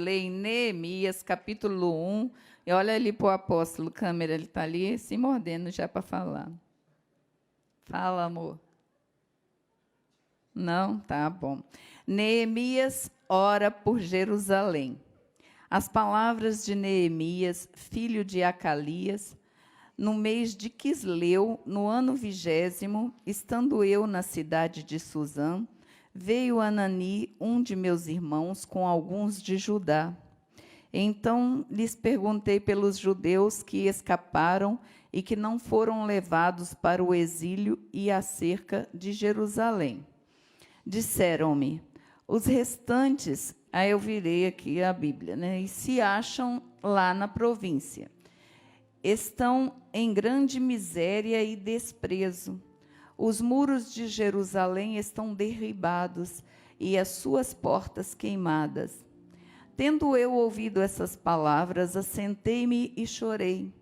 ler em Neemias, capítulo 1. E olha ali para o apóstolo, câmera, ele está ali se mordendo já para falar. Fala, amor. Não? Tá bom. Neemias ora por Jerusalém. As palavras de Neemias, filho de Acalias, no mês de Quisleu, no ano 20º, estando eu na cidade de Suzã, veio Anani, um de meus irmãos, com alguns de Judá. Então lhes perguntei pelos judeus que escaparam e que não foram levados para o exílio e acerca de Jerusalém. Disseram-me, os restantes, aí eu virei aqui a Bíblia, né, e se acham lá na província. Estão em grande miséria e desprezo. Os muros de Jerusalém estão derribados e as suas portas queimadas. Tendo eu ouvido essas palavras, assentei-me e chorei,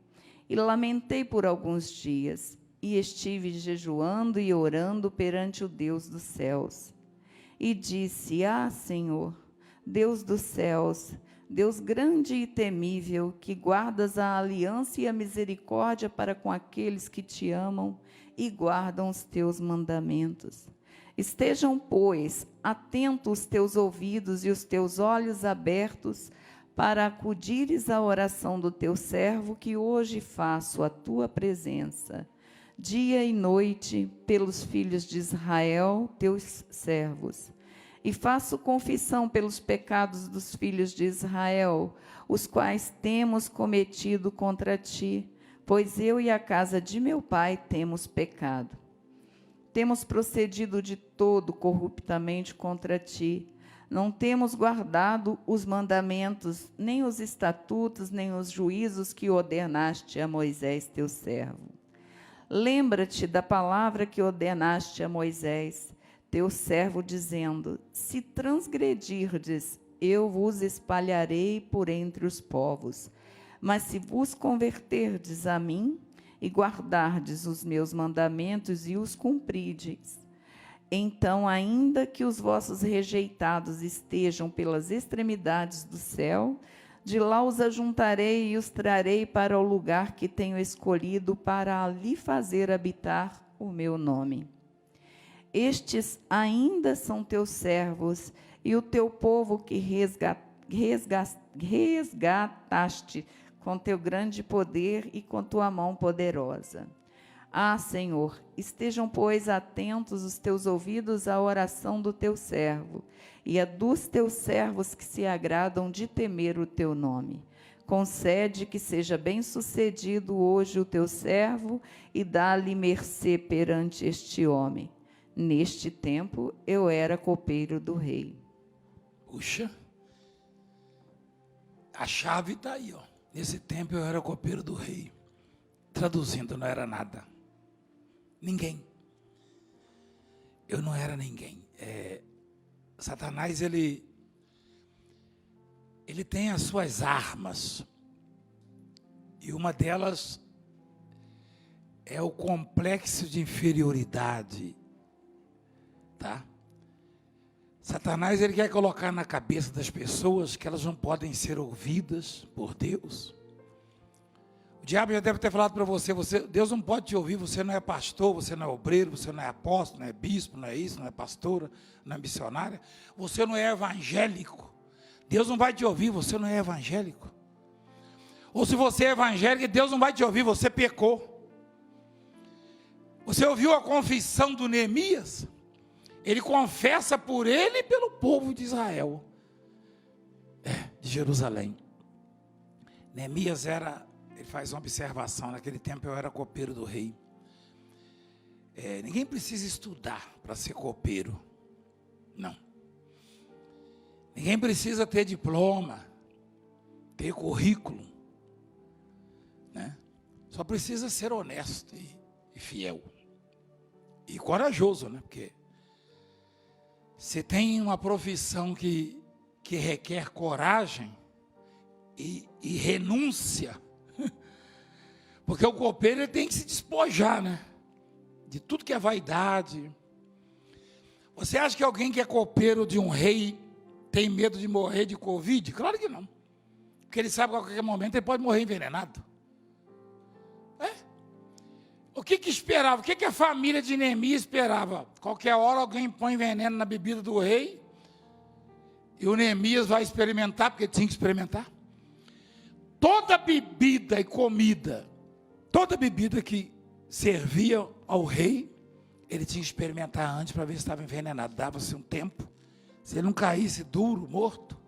e lamentei por alguns dias, e estive jejuando e orando perante o Deus dos céus. E disse, Senhor, Deus dos céus, Deus grande e temível, que guardas a aliança e a misericórdia para com aqueles que te amam e guardam os teus mandamentos. Estejam, pois, atentos os teus ouvidos e os teus olhos abertos para acudires à oração do teu servo, que hoje faço à tua presença, dia e noite, pelos filhos de Israel, teus servos. E faço confissão pelos pecados dos filhos de Israel, os quais temos cometido contra ti, pois eu e a casa de meu pai temos pecado. Temos procedido de todo corruptamente contra ti. Não temos guardado os mandamentos, nem os estatutos, nem os juízos que ordenaste a Moisés, teu servo. Lembra-te da palavra que ordenaste a Moisés, teu servo, dizendo, se transgredirdes, eu vos espalharei por entre os povos. Mas se vos converterdes a mim, e guardardes os meus mandamentos e os cumprirdes, então, ainda que os vossos rejeitados estejam pelas extremidades do céu, de lá os ajuntarei e os trarei para o lugar que tenho escolhido para ali fazer habitar o meu nome. Estes ainda são teus servos e o teu povo que resgataste com teu grande poder e com tua mão poderosa. Senhor, estejam, pois, atentos os teus ouvidos à oração do teu servo e a dos teus servos que se agradam de temer o teu nome. Concede que seja bem-sucedido hoje o teu servo e dá-lhe mercê perante este homem. Neste tempo, eu era copeiro do rei. Puxa, a chave está aí, ó. Nesse tempo eu era copeiro do rei. Traduzindo, não era nada. Ninguém. Eu não era ninguém. Satanás, ele tem as suas armas. E uma delas é o complexo de inferioridade. Tá? Satanás, ele quer colocar na cabeça das pessoas que elas não podem ser ouvidas por Deus. O diabo já deve ter falado para você, Deus não pode te ouvir, você não é pastor, você não é obreiro, você não é apóstolo, não é bispo, não é isso, não é pastora, não é missionária, você não é evangélico. Deus não vai te ouvir, você não é evangélico. Ou se você é evangélico, Deus não vai te ouvir, você pecou. Você ouviu a confissão do Neemias? Ele confessa por ele e pelo povo de Israel, de Jerusalém. Neemias ele faz uma observação, naquele tempo eu era copeiro do rei. Ninguém precisa estudar para ser copeiro, não. Ninguém precisa ter diploma, ter currículo, né? Só precisa ser honesto e fiel, e corajoso, né? Porque você tem uma profissão que requer coragem e renúncia, porque o copeiro ele tem que se despojar, né? De tudo que é vaidade. Você acha que alguém que é copeiro de um rei tem medo de morrer de Covid? Claro que não. Porque ele sabe que a qualquer momento ele pode morrer envenenado. O que esperava? O que a família de Neemias esperava? Qualquer hora alguém põe veneno na bebida do rei e o Neemias vai experimentar, porque tinha que experimentar. Toda bebida e comida, toda bebida que servia ao rei, ele tinha que experimentar antes para ver se estava envenenado. Dava-se um tempo. Se ele não caísse duro, morto,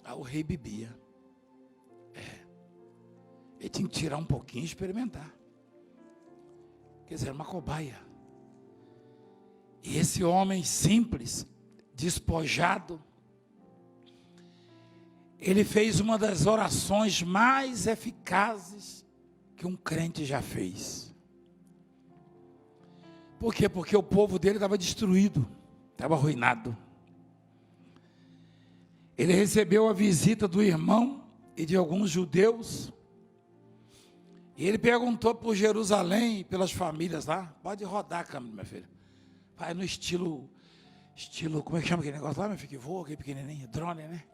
aí o rei bebia. Ele tinha que tirar um pouquinho e experimentar. Quer dizer, uma cobaia. E esse homem simples, despojado, ele fez uma das orações mais eficazes que um crente já fez. Por quê? Porque o povo dele estava destruído, estava arruinado. Ele recebeu a visita do irmão e de alguns judeus. E ele perguntou por Jerusalém, pelas famílias lá. Pode rodar a câmera, minha filha. Vai no estilo, como é que chama aquele negócio lá, meu filho? Que voa, aquele pequenininho, drone, né?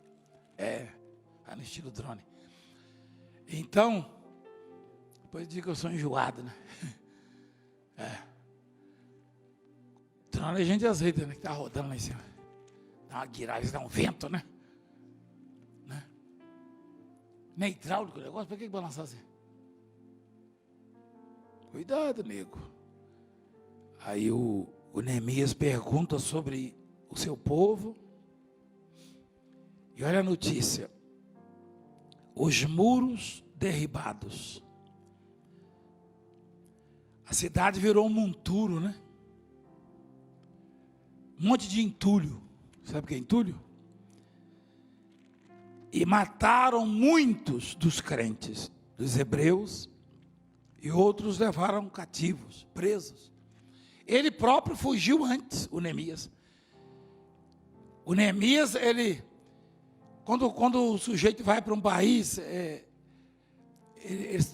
Vai no estilo drone. Então, depois diga que eu sou enjoado, né? Drone a gente azeita, né? Que tá rodando lá em cima. Dá uma guiragem, dá um vento, né? Não é hidráulico o negócio? Por que balançar assim? Cuidado, nego. Aí o Neemias pergunta sobre o seu povo. E olha a notícia. Os muros derribados. A cidade virou um monturo, né? Um monte de entulho. Sabe o que é entulho? E mataram muitos dos crentes, dos hebreus, e outros levaram cativos, presos. Ele próprio fugiu antes, o Neemias. O Neemias, quando o sujeito vai para um país,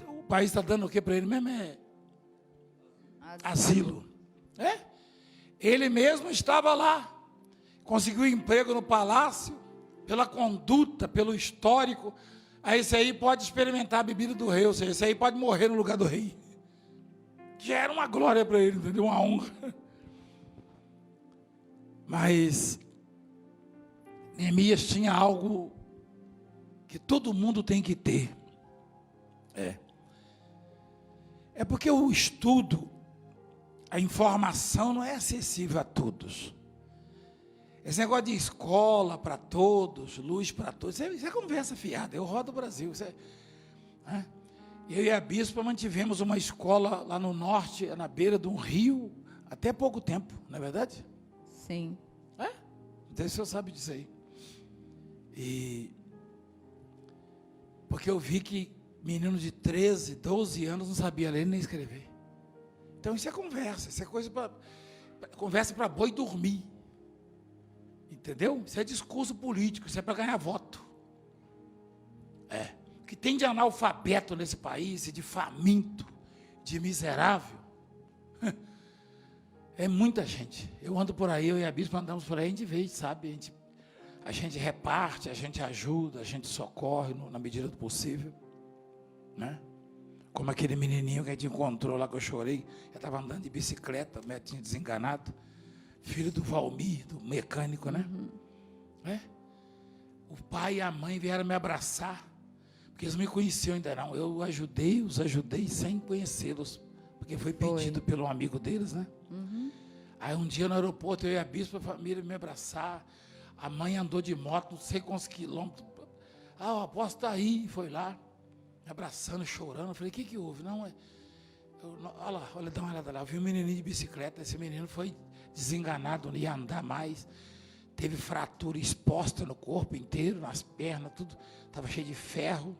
o país está dando o que para ele mesmo? Asilo. Ele mesmo estava lá, conseguiu emprego no palácio, pela conduta, pelo histórico. Aí esse aí pode experimentar a bebida do rei, ou seja, esse aí pode morrer no lugar do rei. Já era uma glória para ele, entendeu? Uma honra. Mas Neemias tinha algo que todo mundo tem que ter. É porque o estudo, a informação não é acessível a todos. Esse negócio de escola para todos, luz para todos, isso é conversa fiada. Eu rodo o Brasil. Eu e a bispa mantivemos uma escola lá no norte, na beira de um rio, até pouco tempo, não é verdade? Sim. Não sei se o senhor sabe disso aí. Porque eu vi que menino de 13, 12 anos não sabia ler nem escrever. Então isso é conversa, isso é conversa para boi dormir. Entendeu? Isso é discurso político, isso é para ganhar voto. O que tem de analfabeto nesse país, e de faminto, de miserável, é muita gente. Eu ando por aí, eu e a bispa andamos por aí, a gente vê, sabe? A gente reparte, a gente ajuda, a gente socorre na medida do possível. Né? Como aquele menininho que a gente encontrou lá, que eu chorei, eu estava andando de bicicleta, tinha desenganado. Filho do Valmir, do mecânico, né? O pai e a mãe vieram me abraçar, porque eles não me conheciam ainda não. Eu os ajudei sem conhecê-los, porque foi pedido pelo amigo deles, né? Aí um dia no aeroporto, eu e a bispa, a família me abraçar. A mãe andou de moto, não sei quantos quilômetros. O apóstolo está aí, foi lá, me abraçando, chorando. Eu falei, o que houve? Olha, dá uma olhada lá. Eu vi um menininho de bicicleta, esse menino foi desenganado, não ia andar mais, teve fratura exposta no corpo inteiro, nas pernas, tudo, estava cheio de ferro,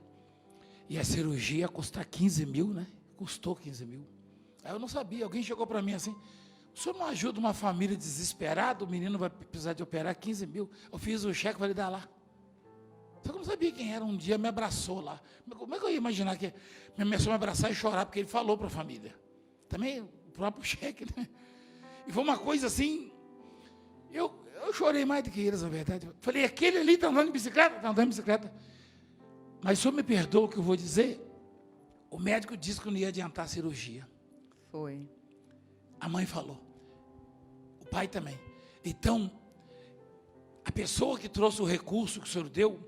e a cirurgia ia custar 15 mil, né? Custou 15 mil. Aí eu não sabia, alguém chegou para mim assim, o senhor não ajuda uma família desesperada, o menino vai precisar de operar 15 mil, eu fiz o cheque, falei, dá lá. Só que eu não sabia quem era, um dia me abraçou lá. Como é que eu ia imaginar que começou a me abraçar e chorar, porque ele falou para a família. Também o próprio cheque, né? E foi uma coisa assim, Eu chorei mais do que eles, na verdade. Eu falei, aquele ali está andando de bicicleta? Está andando de bicicleta. Mas o senhor me perdoa o que eu vou dizer? O médico disse que não ia adiantar a cirurgia. Foi. A mãe falou. O pai também. Então, a pessoa que trouxe o recurso que o senhor deu,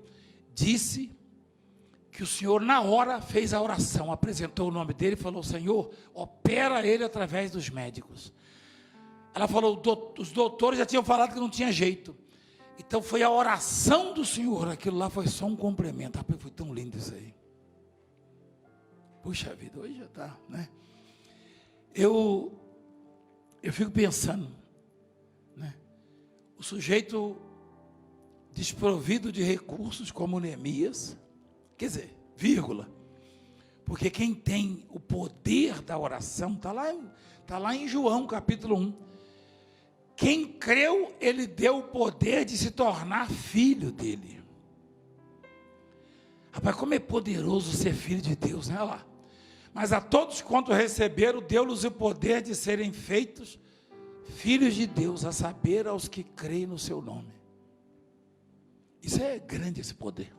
disse que o senhor, na hora, fez a oração, apresentou o nome dele e falou, Senhor, opera ele através dos médicos. Ela falou, os doutores já tinham falado que não tinha jeito. Então, foi a oração do senhor, aquilo lá foi só um complemento. Rapaz, foi tão lindo isso aí. Puxa vida, hoje já está, né? Eu fico pensando, né? O sujeito desprovido de recursos como Neemias, quer dizer, vírgula, porque quem tem o poder da oração, está lá em João capítulo 1, quem creu, ele deu o poder de se tornar filho dele. Rapaz, como é poderoso ser filho de Deus, né? Olha lá. Mas a todos quanto receberam, deu-lhes o poder de serem feitos filhos de Deus, a saber, aos que creem no seu nome. Isso é grande, esse poder.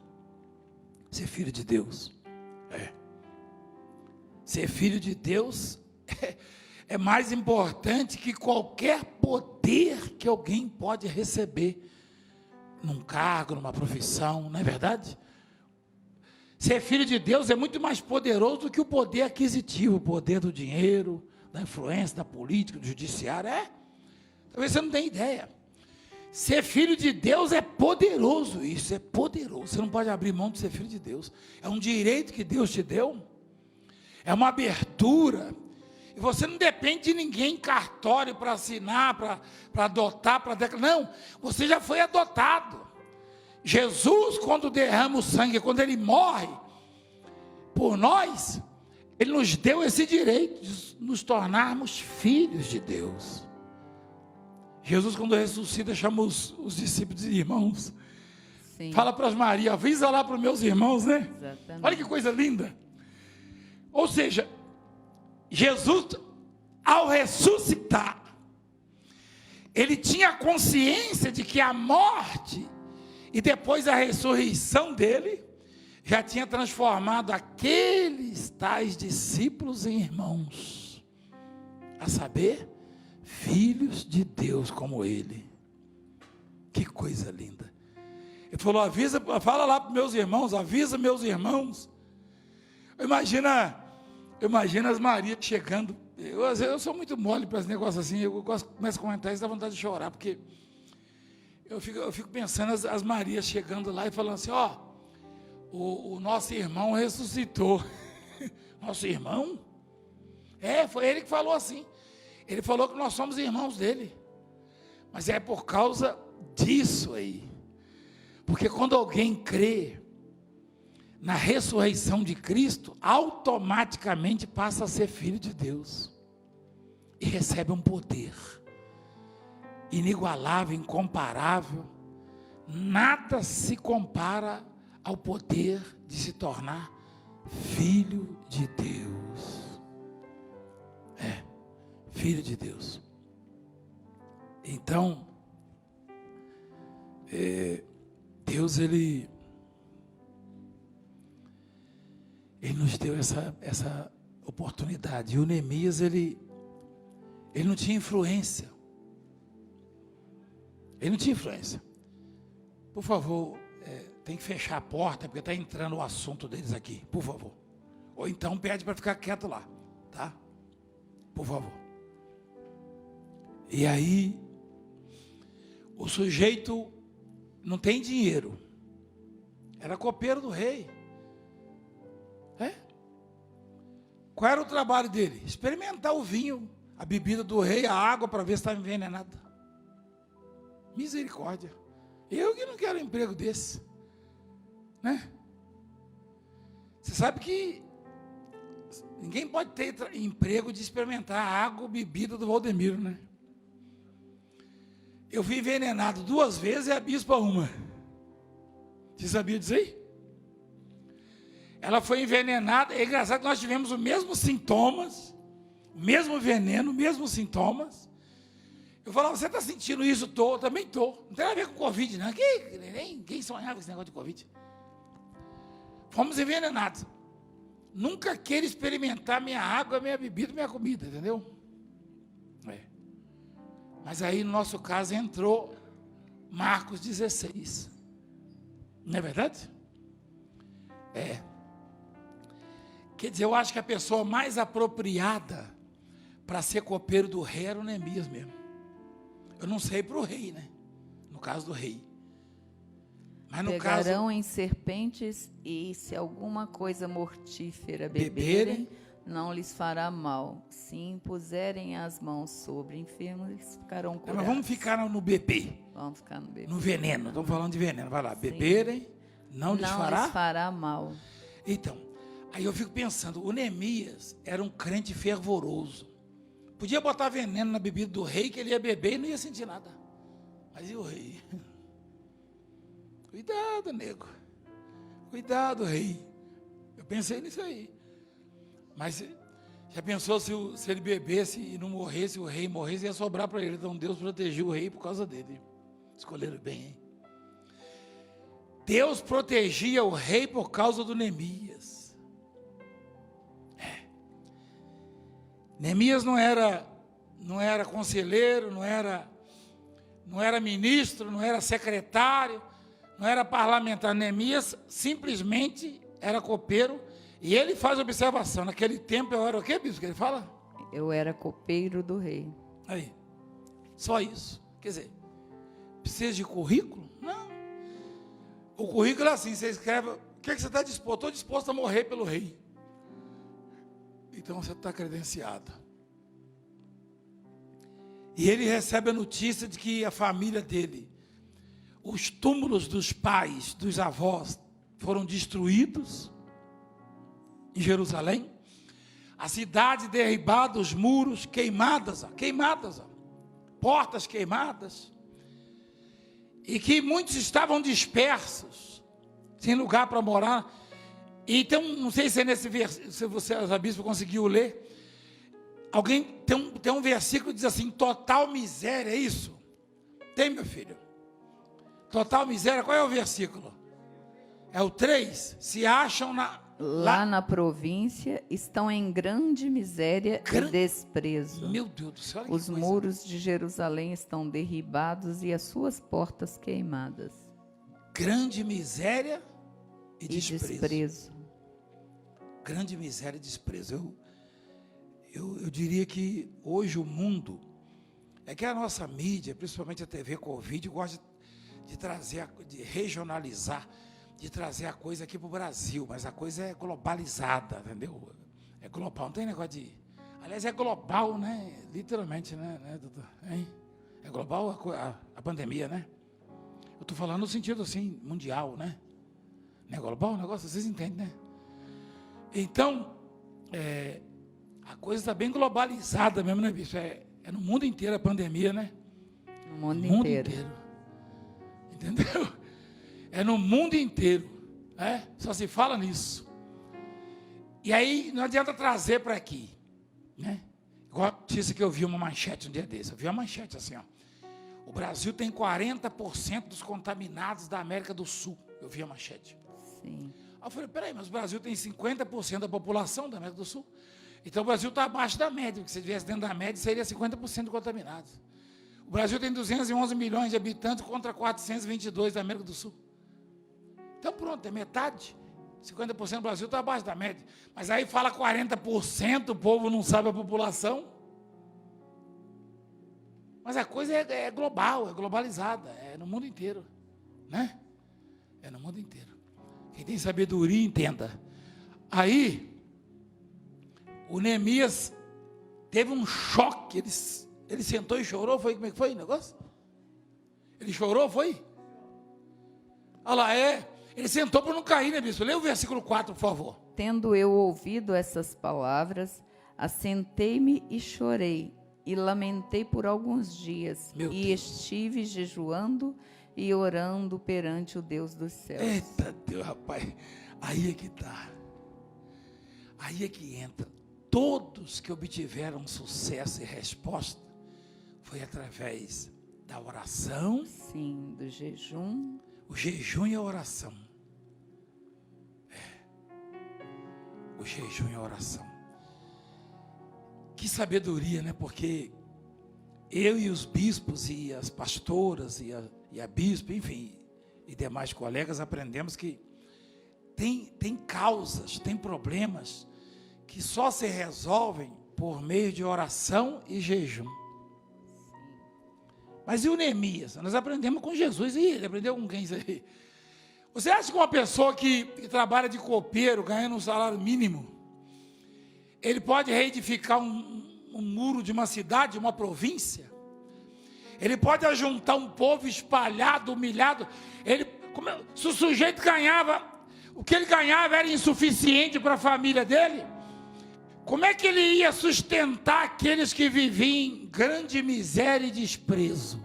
Ser filho de Deus. Ser filho de Deus é mais importante que qualquer poder que alguém pode receber. Num cargo, numa profissão, não é verdade? Ser filho de Deus é muito mais poderoso do que o poder aquisitivo, o poder do dinheiro, da influência, da política, do judiciário. Talvez você não tenha ideia. Ser filho de Deus é poderoso, isso é poderoso. Você não pode abrir mão de ser filho de Deus. É um direito que Deus te deu, é uma abertura. E você não depende de ninguém em cartório para assinar, para adotar, para declarar. Não, você já foi adotado. Jesus, quando derrama o sangue, quando ele morre por nós, ele nos deu esse direito de nos tornarmos filhos de Deus. Jesus, quando ressuscita, chama os discípulos de irmãos. Sim. Fala para as Maria, avisa lá para os meus irmãos, né? Exatamente. Olha que coisa linda. Ou seja, Jesus, ao ressuscitar, ele tinha consciência de que a morte e depois a ressurreição dele já tinha transformado aqueles tais discípulos em irmãos, a saber, filhos de Deus como ele. Que coisa linda. Ele falou, fala lá para meus irmãos, avisa meus irmãos. Imagina as Marias chegando. Eu sou muito mole para esse negócio assim, eu começo a comentar isso, dá vontade de chorar, porque eu fico pensando as Marias chegando lá e falando assim, o nosso irmão ressuscitou. Nosso irmão? Foi ele que falou assim. Ele falou que nós somos irmãos dele. Mas é por causa disso aí. Porque quando alguém crê na ressurreição de Cristo, automaticamente passa a ser filho de Deus. E recebe um poder inigualável, incomparável. Nada se compara ao poder de se tornar filho de Deus. Filho de Deus. Então, Deus, ele nos deu essa oportunidade. E o Neemias, ele não tinha influência. Ele não tinha influência. Por favor, tem que fechar a porta, porque está entrando o assunto deles aqui, por favor. Ou então pede para ficar quieto lá, tá? Por favor. E aí, o sujeito não tem dinheiro. Era copeiro do rei. Qual era o trabalho dele? Experimentar o vinho, a bebida do rei, a água, para ver se estava envenenada. Misericórdia. Eu que não quero um emprego desse. Né? Você sabe que ninguém pode ter emprego de experimentar a água ou bebida do Valdemiro, né? Eu fui envenenado 2 vezes e a bispa uma. Você sabia disso aí? Ela foi envenenada. É engraçado que nós tivemos os mesmos sintomas, o mesmo veneno, os mesmos sintomas. Eu falava, você está sentindo isso? Tô, também tô. Não tem nada a ver com Covid, não. Quem sonhava com esse negócio de Covid? Fomos envenenados. Nunca queira experimentar minha água, minha bebida, minha comida, entendeu? Mas aí, no nosso caso, entrou Marcos 16. Não é verdade? Quer dizer, eu acho que a pessoa mais apropriada para ser copeiro do rei era o Neemias mesmo. Eu não sei para o rei, né? No caso do rei. Mas no Pegarão em serpentes e se alguma coisa mortífera beberem, não lhes fará mal. Se impuserem as mãos sobre enfermos, eles ficarão curados. Mas vamos ficar no beber. Vamos ficar no beber. No veneno. Estamos falando de veneno. Vai lá. Sim. Beberem, não lhes fará mal. Então, aí eu fico pensando, o Neemias era um crente fervoroso. Podia botar veneno na bebida do rei, que ele ia beber e não ia sentir nada. Mas e o rei? Cuidado, nego. Cuidado, rei. Eu pensei nisso aí. Mas já pensou se ele bebesse e não morresse, o rei morresse, ia sobrar para ele. Então Deus protegeu o rei por causa dele. Escolheram bem, hein? Deus protegia o rei por causa do Neemias. Neemias não era conselheiro, não era ministro, não era secretário, não era parlamentar. Neemias simplesmente era copeiro. E ele faz observação. Naquele tempo eu era o quê, bispo, que ele fala? Eu era copeiro do rei. Aí, só isso. Quer dizer, precisa de currículo? Não. O currículo é assim, você escreve, o que você está disposto? Estou disposto a morrer pelo rei. Então você está credenciado. E ele recebe a notícia de que a família dele, os túmulos dos pais, dos avós, foram destruídos em Jerusalém, a cidade derribada, os muros queimadas, portas queimadas, e que muitos estavam dispersos, sem lugar para morar. Então, não sei se é nesse versículo, se você, a bispo, conseguiu ler, alguém tem um versículo que diz assim, total miséria, é isso? Tem, meu filho? Total miséria, qual é o versículo? É o 3, se acham lá na província, estão em grande miséria e desprezo. Meu Deus do céu. Os muros de Jerusalém estão derribados e as suas portas queimadas. Grande miséria e desprezo. Grande miséria e desprezo. Eu diria que hoje o mundo, é que a nossa mídia, principalmente a TV Covid, gosta de trazer, de regionalizar, de trazer a coisa aqui para o Brasil, mas a coisa é globalizada, entendeu? É global, não tem negócio de... Aliás, é global, né? Literalmente, né doutor? Hein? É global a pandemia, né? Eu estou falando no sentido, assim, mundial, né? Não é global o negócio? Vocês entendem, né? Então, a coisa está bem globalizada mesmo, né, bicho? É no mundo inteiro a pandemia, né? No mundo inteiro. Entendeu? É no mundo inteiro, né? Só se fala nisso. E aí não adianta trazer para aqui, né? Igual a notícia que eu vi uma manchete um dia desse. Eu vi uma manchete assim, ó. O Brasil tem 40% dos contaminados da América do Sul. Eu vi a manchete. Sim. Aí eu falei, peraí, mas o Brasil tem 50% da população da América do Sul. Então o Brasil está abaixo da média, porque se estivesse dentro da média, seria 50% contaminados. O Brasil tem 211 milhões de habitantes contra 422 da América do Sul. Então pronto, é metade. 50% do Brasil está abaixo da média. Mas aí fala 40%, o povo não sabe a população. Mas a coisa é global, é globalizada, é no mundo inteiro. Né? É no mundo inteiro. Quem tem sabedoria, entenda. Aí, o Neemias teve um choque, ele sentou e chorou, foi? Como é que foi o negócio? Ele chorou, foi? Olha lá, ele sentou para não cair, né, bispo? Lê o versículo 4, por favor. Tendo eu ouvido essas palavras, assentei-me e chorei, e lamentei por alguns dias, e estive jejuando e orando perante o Deus dos céus. Eita Deus, rapaz, aí é que está. Aí é que entra. Todos que obtiveram sucesso e resposta foi através da oração. Sim, do jejum. O jejum e a oração. O jejum e a oração. Que sabedoria, né? Porque eu e os bispos e as pastoras e a bispa, enfim, e demais colegas aprendemos que tem causas, tem problemas que só se resolvem por meio de oração e jejum. Mas e o Neemias? Nós aprendemos com Jesus. E ele aprendeu com quem isso aí? Você acha que uma pessoa que trabalha de copeiro, ganhando um salário mínimo, ele pode reedificar um muro de uma cidade, uma província? Ele pode ajuntar um povo espalhado, humilhado? Se o sujeito ganhava, o que ele ganhava era insuficiente para a família dele, como é que ele ia sustentar aqueles que viviam em grande miséria e desprezo?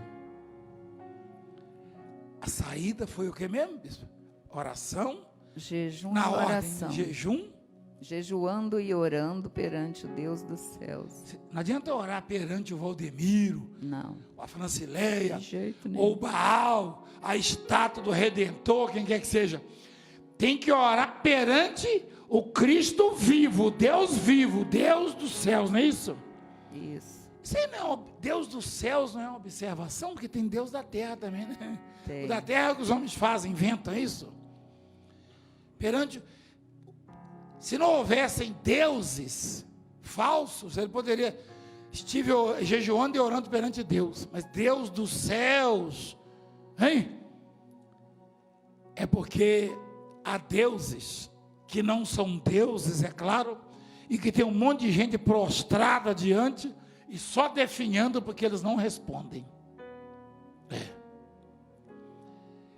A saída foi o que mesmo, bispo? Oração. Jejum na e ordem, oração. jejum. Jejuando e orando perante o Deus dos céus. Não adianta orar perante o Valdemiro, Não. a Francileia, De jeito nenhum. ou o Baal, a estátua do Redentor, quem quer que seja. Tem que orar perante o Cristo vivo, o Deus dos céus, não é isso? Isso. Isso aí não é, Deus dos céus não é uma observação, porque tem Deus da terra também, né? Tem. O da terra é o que os homens fazem, inventam, é isso? Se não houvessem deuses falsos, ele poderia, estive jejuando e orando perante Deus, mas Deus dos céus, hein? É porque há deuses que não são deuses, é claro, e que tem um monte de gente prostrada diante e só definhando porque eles não respondem.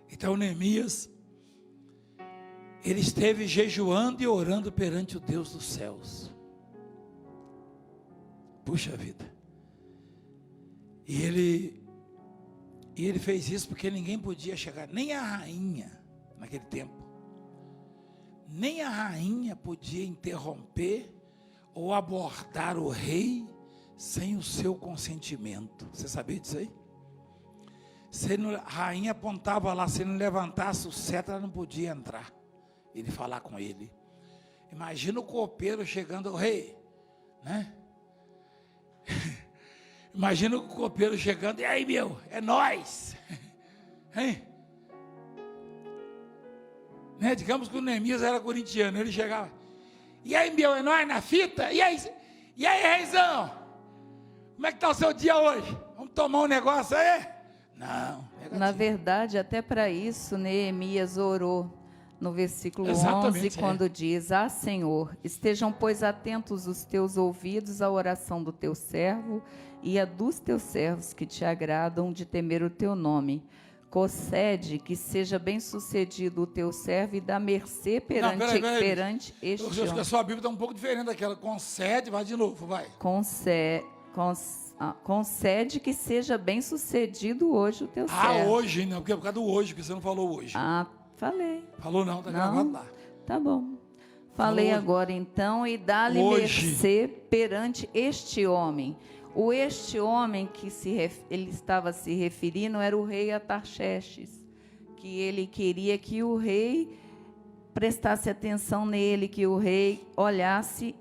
Então Neemias, ele esteve jejuando e orando perante o Deus dos céus. Puxa vida. E ele fez isso porque ninguém podia chegar, nem a rainha, naquele tempo, nem a rainha podia interromper ou abordar o rei sem o seu consentimento. Você sabia disso aí? A rainha apontava lá, se ele não levantasse o cetro, ela não podia entrar. Ele falar com ele. Imagina o copeiro chegando ao rei, né? Imagina o copeiro chegando, e aí, meu, é nós, hein? Né? Digamos que o Neemias era corintiano, ele chegava, e aí, meu, é nós na fita? E aí, reizão, como é que está o seu dia hoje? Vamos tomar um negócio aí? Não. Na verdade, até para isso, Neemias orou. No versículo 11, quando diz: Senhor, estejam, pois, atentos os teus ouvidos à oração do teu servo e a dos teus servos que te agradam de temer o teu nome. Concede que seja bem sucedido o teu servo e dá mercê perante este homem. A sua Bíblia está um pouco diferente daquela. Concede, vai de novo, vai. Concede que seja bem sucedido hoje o teu servo. Hoje, não, porque é por causa do hoje, que você não falou hoje. Falei. Falou não, está gravado lá. Tá bom. Falei Falou agora então, e dá-lhe mercê perante este homem. Este homem que ele estava se referindo era o rei Atarxerxes, que ele queria que o rei prestasse atenção nele, que o rei olhasse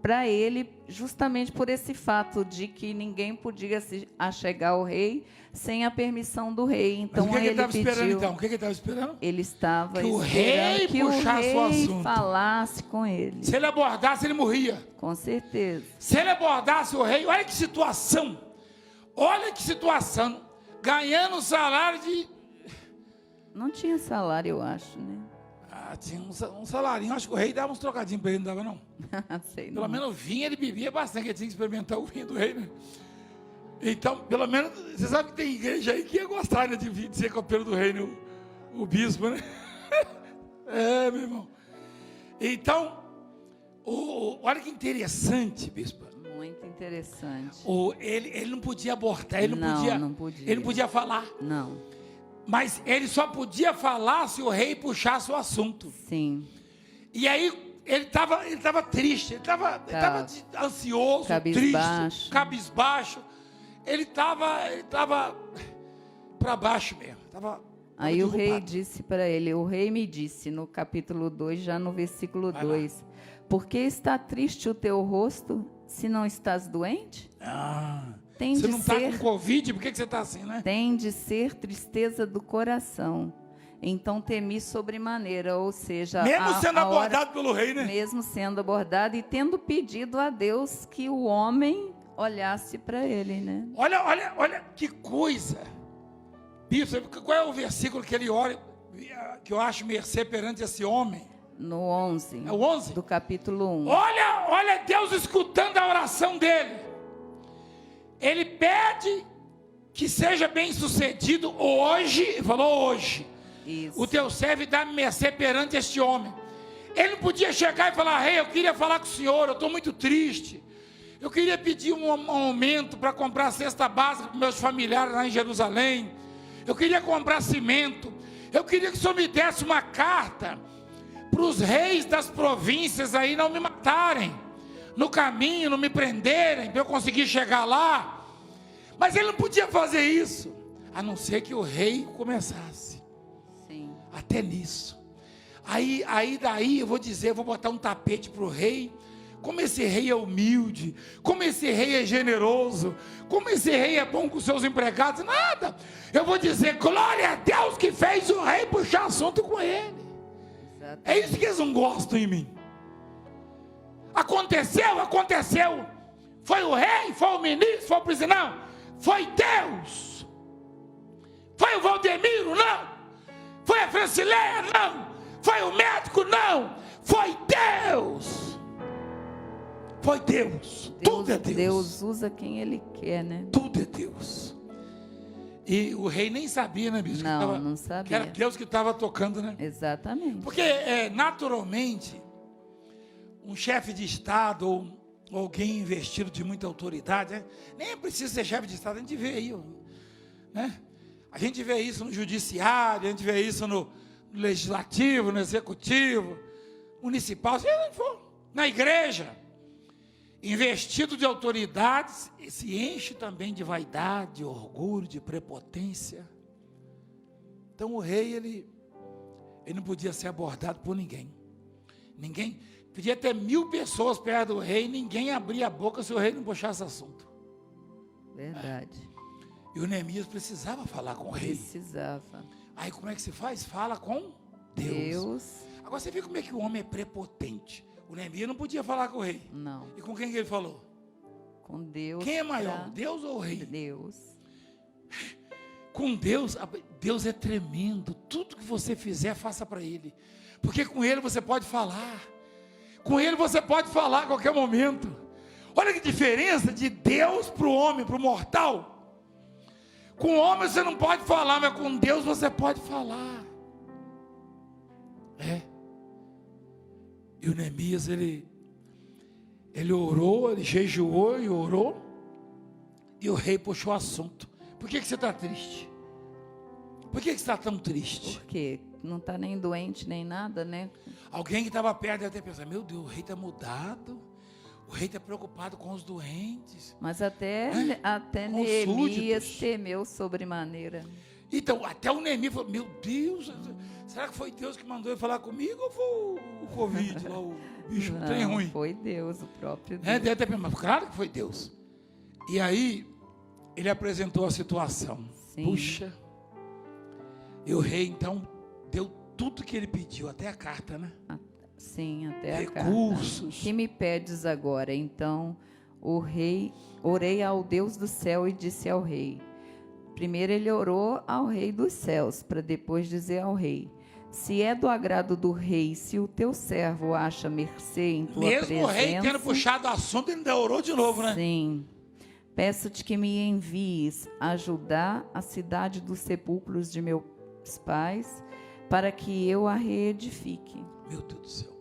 para ele, justamente por esse fato de que ninguém podia se achegar ao rei sem a permissão do rei. Então mas o que ele estava esperando, então? O que ele estava esperando? Ele estava esperando que o rei falasse com ele. Se ele abordasse, ele morria. Com certeza. Se ele abordasse o rei, olha que situação. Ganhando um salário de... Não tinha salário, eu acho, né? Tinha um salarinho, acho que o rei dava uns trocadinhos para ele, não dava não? Sei não. Pelo menos o vinho ele bebia bastante, ele tinha que experimentar o vinho do rei, né? Então, pelo menos, você sabe que tem igreja aí que ia gostar, né, de ser copeiro do rei, né? O bispo, né? Meu irmão. Então, olha que interessante, bispo. Muito interessante. Ele não podia abortar, ele não podia. Ele não podia falar. Não. Mas ele só podia falar se o rei puxasse o assunto. Sim. E aí ele estava triste, ele estava ansioso, cabisbaixo. triste, cabisbaixo. ele estava para baixo mesmo. Aí o rei disse para ele, o rei me disse, no capítulo 2, já no versículo 2, por que está triste o teu rosto, se não estás doente? Você não está com Covid, por que você está assim, né? Tem de ser tristeza do coração. Então temi sobremaneira, ou seja... Mesmo sendo abordado pelo rei, né? Mesmo sendo abordado e tendo pedido a Deus que o homem olhasse para ele, né? Olha que coisa. Isso, qual é o versículo que ele ora, que eu acho mercê perante esse homem? No 11. É o 11? Do capítulo 1. Olha Deus escutando a oração dele. Ele pede que seja bem sucedido hoje, falou hoje. Isso. O teu servo dá-me mercê perante este homem. Ele não podia chegar e falar, rei, eu queria falar com o senhor, eu estou muito triste. Eu queria pedir um aumento para comprar a cesta básica para meus familiares lá em Jerusalém. Eu queria comprar cimento. Eu queria que o senhor me desse uma carta para os reis das províncias aí não me matarem no caminho, não me prenderem, para eu conseguir chegar lá. Mas ele não podia fazer isso, a não ser que o rei começasse. Sim. Até nisso. Daí eu vou dizer, eu vou botar um tapete para o rei. Como esse rei é humilde, como esse rei é generoso, como esse rei é bom com seus empregados, nada. Eu vou dizer, glória a Deus que fez o rei puxar assunto com ele. Exatamente. É isso que eles não gostam em mim. Aconteceu. Foi o rei, foi o ministro, foi o presidente, não. Foi Deus. Foi o Valdemiro, não. Foi a Francileia, não. Foi o médico, não. Foi Deus. Foi Deus. Tudo é Deus. Deus usa quem Ele quer, né? Tudo é Deus. E o rei nem sabia, né, bispo? Não sabia. Que era Deus que estava tocando, né? Exatamente. Porque, naturalmente, um chefe de Estado ou alguém investido de muita autoridade, né? Nem precisa ser chefe de Estado, a gente vê aí, né? A gente vê isso no judiciário, a gente vê isso no legislativo, no executivo, municipal, se for, na igreja. Investido de autoridades, se enche também de vaidade, de orgulho, de prepotência. Então o rei, ele não podia ser abordado por ninguém. Podia ter 1000 pessoas perto do rei, ninguém abria a boca se o rei não puxasse assunto. Verdade. E o Neemias precisava falar com o rei. Precisava. Aí como é que se faz? Fala com Deus. Agora você vê como é que o homem é prepotente. O Neemias não podia falar com o rei. Não. E com quem que ele falou? Com Deus. Quem é maior, Deus ou o rei? Deus. Com Deus, Deus é tremendo. Tudo que você fizer, faça para Ele. Porque com Ele você pode falar. Com Ele você pode falar a qualquer momento. Olha que diferença de Deus para o homem, para o mortal. Com o homem você não pode falar, mas com Deus você pode falar. E o Neemias, ele orou, ele jejuou e orou, e o rei puxou o assunto. Por que você está triste? Por que você está tão triste? Porque não está nem doente, nem nada, né? Alguém que estava perto deve ter pensado, meu Deus, o rei está mudado, o rei está preocupado com os doentes. Mas até Neemias temeu sobremaneira. Então, até o Neemias falou, meu Deus, será que foi Deus que mandou ele falar comigo ou foi o Covid lá, o bicho trem ruim? Foi Deus, o próprio Deus. Deve ter pensado, claro que foi Deus. E aí, ele apresentou a situação. Sim. Puxa, e o rei então deu tudo que ele pediu, até a carta, né? Sim, até recursos. A carta. Que me pedes agora? Então, o rei, orei ao Deus do céu e disse ao rei. Primeiro ele orou ao rei dos céus, para depois dizer ao rei: se é do agrado do rei, se o teu servo acha mercê em tua presença... Mesmo o rei tendo puxado o assunto, ele ainda orou de novo, né? Sim. Peço-te que me envies ajudar a cidade dos sepulcros de meus pais, para que eu a reedifique. Meu Deus do céu.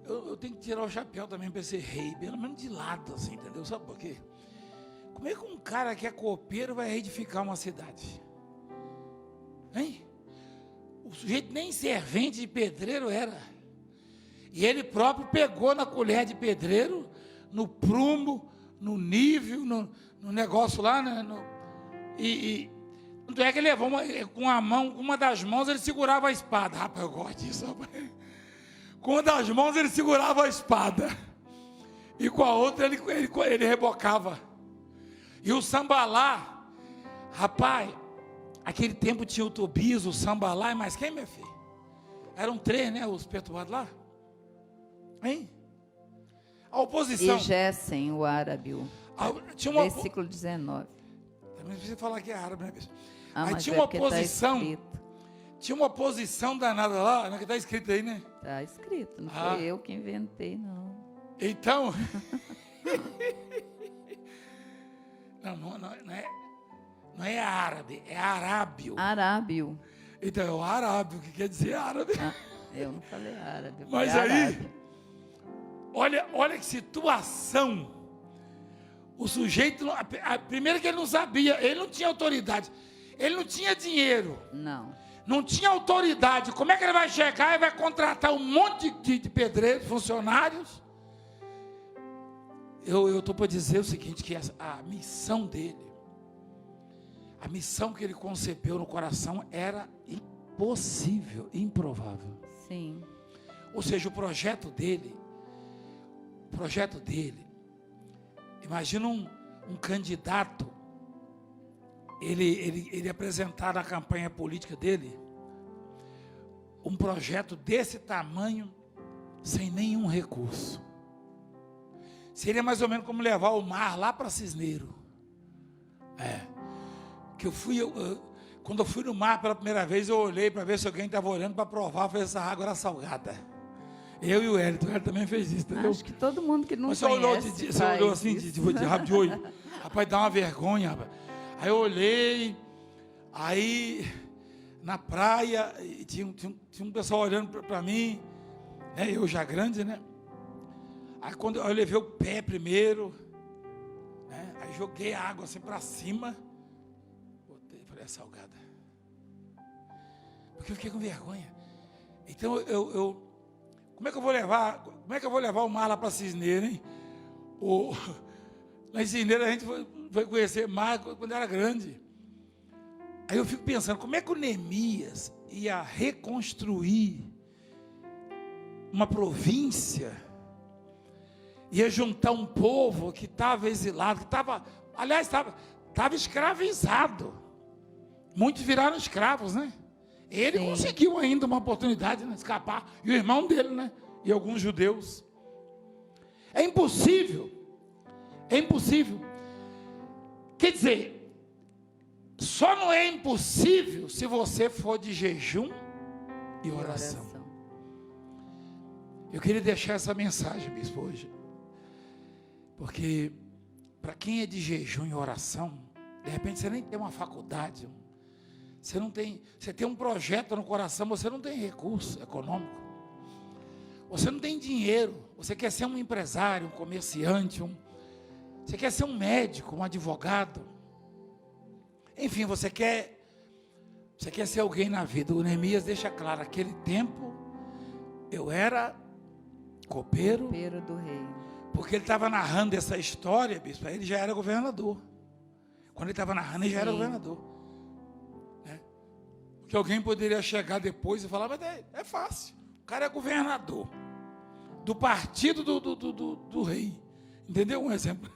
Eu tenho que tirar o chapéu também para esse rei, pelo menos de lado, assim, entendeu? Sabe por quê? Como é que um cara que é copeiro vai reedificar uma cidade? Hein? O sujeito nem servente de pedreiro era. E ele próprio pegou na colher de pedreiro, no prumo, no nível, no negócio lá, né? Tanto é que ele levou com uma das mãos ele segurava a espada. Rapaz, eu gosto disso, rapaz. Com uma das mãos ele segurava a espada. E com a outra ele rebocava. E o Sambalá, rapaz, aquele tempo tinha o Tobias, o Sambalá, mas quem, meu filho? Eram 3, né, os perturbados lá? Hein? A oposição. E Gessem, o árabe, tinha uma versículo 19. Também precisa falar que é árabe, né, pessoal? Aí tinha uma oposição. Tinha uma oposição danada lá, né, que está escrito aí, né? Está escrito, não foi eu que inventei, não. Então, não é árabe, é arábio. Arábio. Então, é o arábio, que quer dizer árabe. Eu não falei árabe. Mas aí, olha que situação. O sujeito, primeiro que ele não sabia, ele não tinha autoridade, ele não tinha dinheiro. Não tinha autoridade. Como é que ele vai chegar e vai contratar um monte de pedreiros, funcionários? Eu estou para dizer o seguinte, que a missão dele, a missão que ele concebeu no coração era impossível, improvável. Sim. Ou seja, o projeto dele, imagina um candidato, ele apresentar na campanha política dele, um projeto desse tamanho, sem nenhum recurso. Seria mais ou menos como levar o mar lá para Cisneiro. Que quando eu fui no mar pela primeira vez, eu olhei para ver se alguém estava olhando para provar se essa água era salgada. Eu e o Hélio também fez isso, entendeu? Acho que todo mundo que não Mas conhece você olhou assim, de rabo de olho. Rapaz, dá uma vergonha, rapaz. Aí eu olhei, aí na praia, e tinha um pessoal olhando para mim, né, eu já grande, né? Aí quando eu levei o pé primeiro, né, aí joguei a água assim para cima, botei, falei, é salgada. Porque eu fiquei com vergonha. Então como é que eu vou levar o mar lá para Cisneiro, hein? Lá em Cisneiro a gente foi conhecer mar quando era grande. Aí eu fico pensando, como é que o Neemias ia reconstruir uma província, ia juntar um povo que estava exilado, que estava escravizado. Muitos viraram escravos, né? Ele conseguiu ainda uma oportunidade de escapar, e o irmão dele, né? E alguns judeus. É impossível. Quer dizer, só não é impossível se você for de jejum e oração. Eu queria deixar essa mensagem, bispo, hoje. Porque, para quem é de jejum e oração, de repente você nem tem uma faculdade, você tem um projeto no coração, você não tem recurso econômico, você não tem dinheiro, você quer ser um empresário, um comerciante, você quer ser um médico, um advogado, enfim, você quer ser alguém na vida. O Neemias deixa claro, naquele tempo, eu era copeiro do rei. Porque ele estava narrando essa história, bispo, ele já era governador. Quando ele estava narrando, ele já era governador. Né? Porque alguém poderia chegar depois e falar, mas é fácil. O cara é governador do partido do rei. Entendeu? Um exemplo.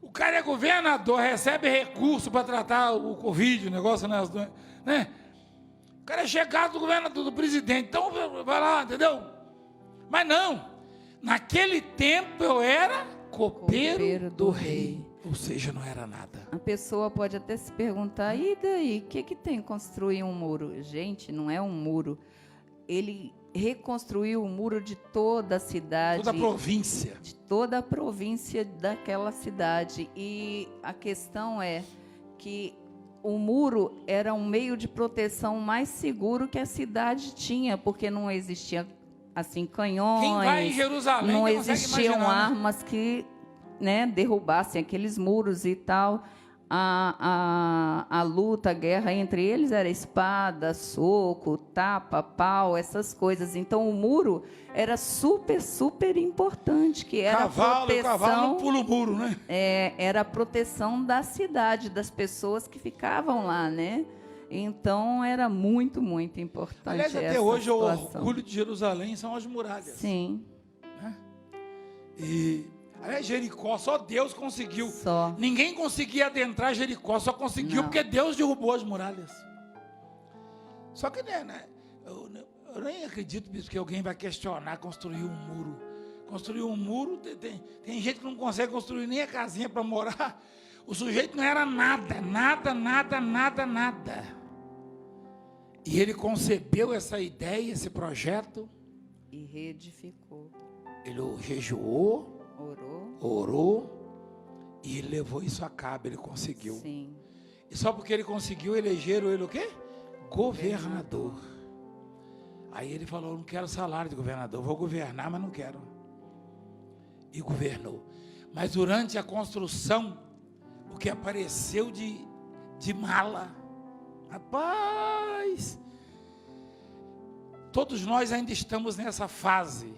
O cara é governador, recebe recurso para tratar o Covid, o negócio, né? O cara é chegado do governador, do presidente. Então, vai lá, entendeu? Mas não. Naquele tempo eu era copeiro do rei. Ou seja, não era nada. A pessoa pode até se perguntar, e daí? O que tem construir um muro? Gente, não é um muro. Ele reconstruiu o muro de toda a cidade. Toda a província. De toda a província daquela cidade. E a questão é que o muro era um meio de proteção mais seguro que a cidade tinha, porque não existia assim canhões. Quem vai em Jerusalém não não existiam imaginar, armas que, né, derrubassem aqueles muros e tal. a luta, a guerra entre eles era espada, soco, tapa, pau, essas coisas. Então, o muro era super, super importante, que era a proteção... Cavalo não pula o muro, né? Era a proteção da cidade, das pessoas que ficavam lá, né? Então, era muito, muito importante. Aliás, até hoje, o orgulho de Jerusalém são as muralhas. Sim. Né? E, aliás, Jericó, só Deus conseguiu. Só. Ninguém conseguia adentrar Jericó, só conseguiu porque Deus derrubou as muralhas. Só que, né, eu nem acredito, bispo, que alguém vai questionar construir um muro. Construir um muro, tem gente que não consegue construir nem a casinha para morar. O sujeito não era nada, nada, nada, nada, nada. E ele concebeu essa ideia, esse projeto. E reedificou. Ele jejuou, orou, e ele levou isso a cabo, ele conseguiu. Sim. E só porque ele conseguiu, elegeram ele o quê? Governador. Aí ele falou, não quero salário de governador, vou governar, mas não quero. E governou. Mas durante a construção, o que apareceu de mala, rapaz, todos nós ainda estamos nessa fase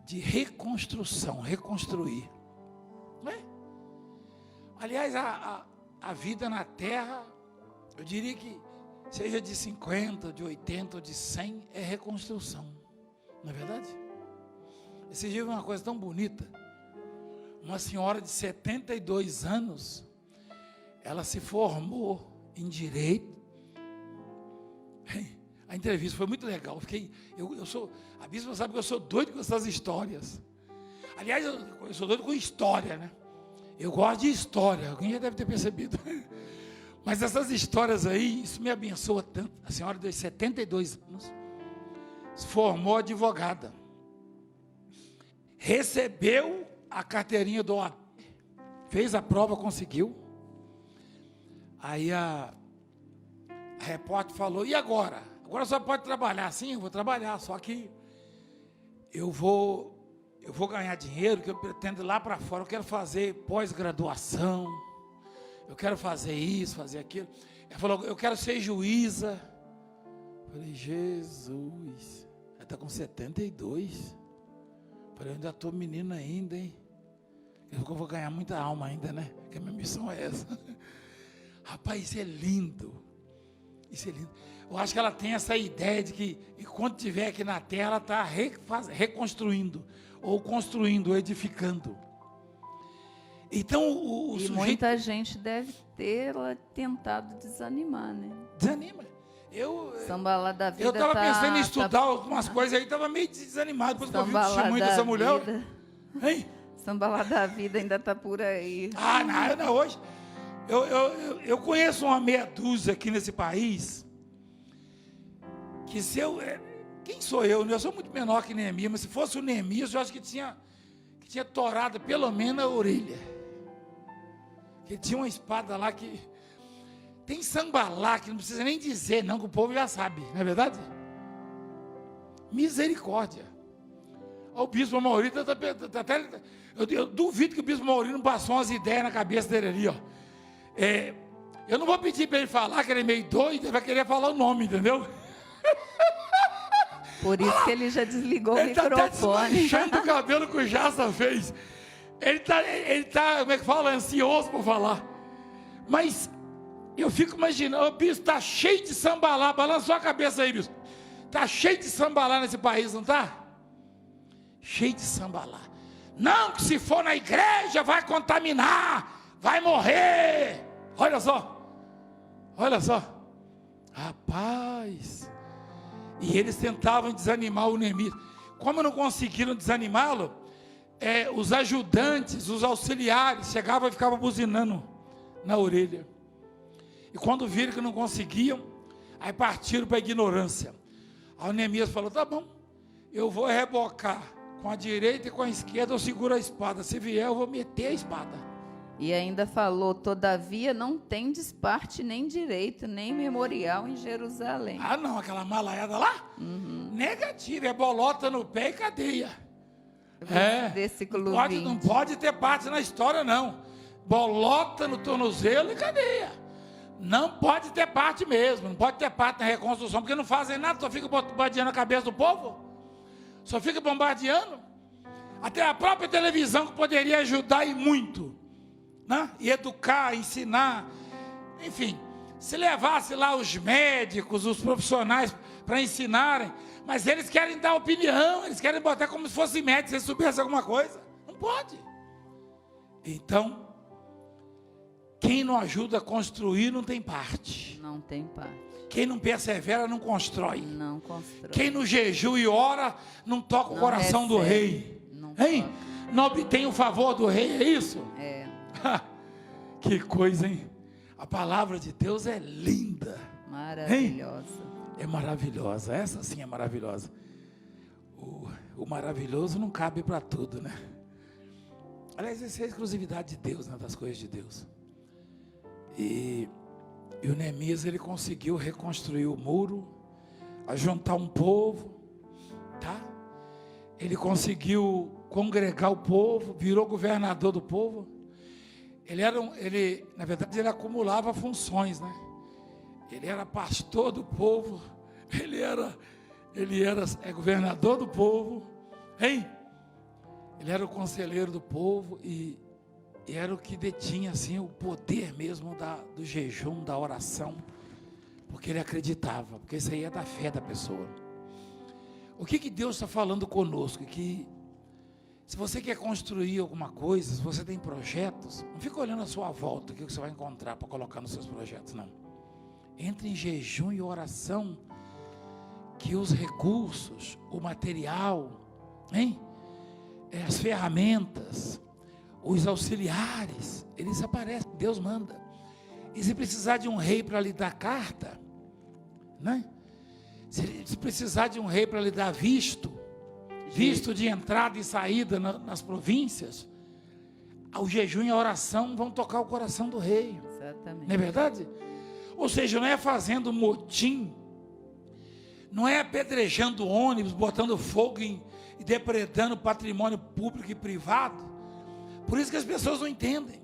de reconstrução, reconstruir. Não é? Aliás, a vida na terra, eu diria que seja de 50, de 80 ou de 100, é reconstrução. Não é verdade? Esse dia foi uma coisa tão bonita. Uma senhora de 72 anos, ela se formou em Direito. A entrevista foi muito legal. A bispa sabe que eu sou doido com essas histórias. Aliás, eu sou doido com história, né? Eu gosto de história, alguém já deve ter percebido. Mas essas histórias aí, isso me abençoa tanto. A senhora de 72 anos se formou advogada. Recebeu a carteirinha do OAB. Fez a prova, conseguiu. Aí a repórter falou, e agora? Agora só pode trabalhar. Sim, eu vou trabalhar, só que eu vou ganhar dinheiro, que eu pretendo ir lá para fora, eu quero fazer pós-graduação, eu quero fazer isso, fazer aquilo. Ela falou, eu quero ser juíza. Eu falei, Jesus, ela está com 72. Eu falei, eu ainda estou menina ainda, hein? Eu vou ganhar muita alma ainda, né? Porque a minha missão é essa. Rapaz, isso é lindo. Isso é lindo. Eu acho que ela tem essa ideia de que enquanto estiver aqui na terra, ela está reconstruindo, ou construindo, ou edificando. Então, o sujeito... muita gente deve ter tentado desanimar, né? Desanima. Samba lá da vida. Eu estava pensando em estudar algumas coisas aí, estava meio desanimado, depois que eu vi o testemunho dessa mulher. Hein? Samba lá da vida ainda está por aí. Ah, não, hoje. Eu conheço uma meia dúzia aqui nesse país, que se eu... Quem sou eu? Eu sou muito menor que Neemias, mas se fosse o Neemias, eu acho que tinha torado pelo menos a orelha. Que tinha uma espada lá que... Tem samba lá que não precisa nem dizer, não, que o povo já sabe, não é verdade? Misericórdia. O bispo Maurício eu duvido que o bispo Maurício não passou umas ideias na cabeça dele ali, ó. Eu não vou pedir para ele falar que ele é meio doido, ele vai querer falar o nome, entendeu? Por isso que ele já desligou o microfone. Ele está até desmanchando o cabelo que o Jassa fez. Ele tá, como é que fala, ansioso por falar. Mas eu fico imaginando, o bispo está cheio de sambalá, balançou a cabeça aí, bispo. Está cheio de sambalá nesse país, não está? Cheio de sambalá. Não, que se for na igreja vai contaminar, vai morrer. Olha só, rapaz. E eles tentavam desanimar o Neemias. Como não conseguiram desanimá-lo, os ajudantes, os auxiliares chegavam e ficavam buzinando na orelha. E quando viram que não conseguiam, aí partiram para a ignorância. Aí o Neemias falou, tá bom, eu vou rebocar com a direita e com a esquerda, eu seguro a espada. Se vier, eu vou meter a espada. E ainda falou, todavia não tem desparte nem direito, nem memorial em Jerusalém. Ah não, aquela malaiada lá? Uhum. Negativa, é bolota no pé e cadeia. Versículo 20. Não pode ter parte na história não. bolota no tornozelo e cadeia. Não pode ter parte mesmo, não pode ter parte na reconstrução, porque não fazem nada, só fica bombardeando a cabeça do povo, só fica bombardeando. Até a própria televisão que poderia ajudar e muito, né? E educar, ensinar, enfim, se levasse lá os médicos, os profissionais para ensinarem, mas eles querem dar opinião, eles querem botar como se fosse médico, se eles soubessem alguma coisa, não pode. Então, quem não ajuda a construir não tem parte. Não tem parte. Quem não persevera não constrói. Não constrói. Quem no jejum e ora não toca o coração do rei. Não Hein? toca. Não obtém o favor do rei, é isso? É. Que coisa, hein? A palavra de Deus é linda. Maravilhosa. É maravilhosa, essa sim é maravilhosa. O maravilhoso não cabe para tudo, né? Aliás, essa é a exclusividade de Deus, né? Das coisas de Deus. E o Neemias, ele conseguiu reconstruir o muro, ajuntar um povo, tá? Ele conseguiu congregar o povo, virou governador do povo. Na verdade, ele acumulava funções, né? Ele era pastor do povo, ele era governador do povo, hein? Ele era o conselheiro do povo e era o que detinha assim, o poder mesmo do jejum, da oração, porque ele acreditava, porque isso aí é da fé da pessoa. O que Deus está falando conosco? Que se você quer construir alguma coisa, se você tem projetos, não fica olhando a sua volta, o que você vai encontrar para colocar nos seus projetos, não. Entre em jejum e oração, que os recursos, o material, hein? As ferramentas, os auxiliares, eles aparecem, Deus manda. E se precisar de um rei para lhe dar carta, né? Se precisar de um rei para lhe dar visto de entrada e saída nas províncias, o jejum e a oração vão tocar o coração do rei. Exatamente. Não é verdade? Ou seja, não é fazendo motim, não é apedrejando ônibus, botando fogo e depredando patrimônio público e privado. Por isso que as pessoas não entendem.